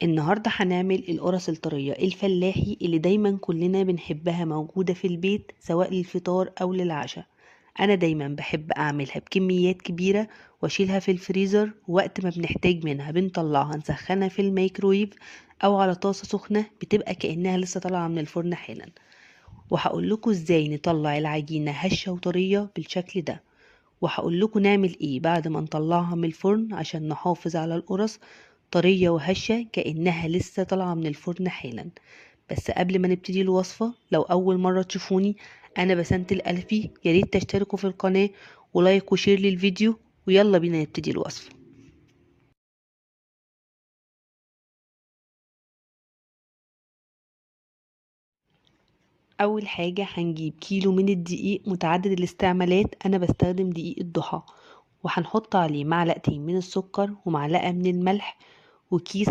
النهاردة هنعمل القرص الطرية الفلاحي اللي دايما كلنا بنحبها، موجودة في البيت سواء للفطار أو للعشاء. أنا دايما بحب أعملها بكميات كبيرة وأشيلها في الفريزر، وقت ما بنحتاج منها بنطلعها نسخنها في الميكرويف أو على طاسة سخنة، بتبقى كأنها لسه طالعة من الفرن حالا. وهقول لكم ازاي نطلع العجينة هشة وطرية بالشكل ده، وهقول لكم نعمل ايه بعد ما نطلعها من الفرن عشان نحافظ على القرص طرية وهشة كأنها لسه طالعة من الفرن حالا. بس قبل ما نبتدي الوصفة، لو أول مرة تشوفوني، أنا بسنت الألفي، ياريت تشتركوا في القناة ولايك وشير للفيديو، ويلا بينا نبتدي الوصفة. أول حاجة هنجيب كيلو من الدقيق متعدد الاستعمالات، أنا بستخدم دقيق الضحى، وهنحط عليه معلقتين من السكر ومعلقة من الملح وكيس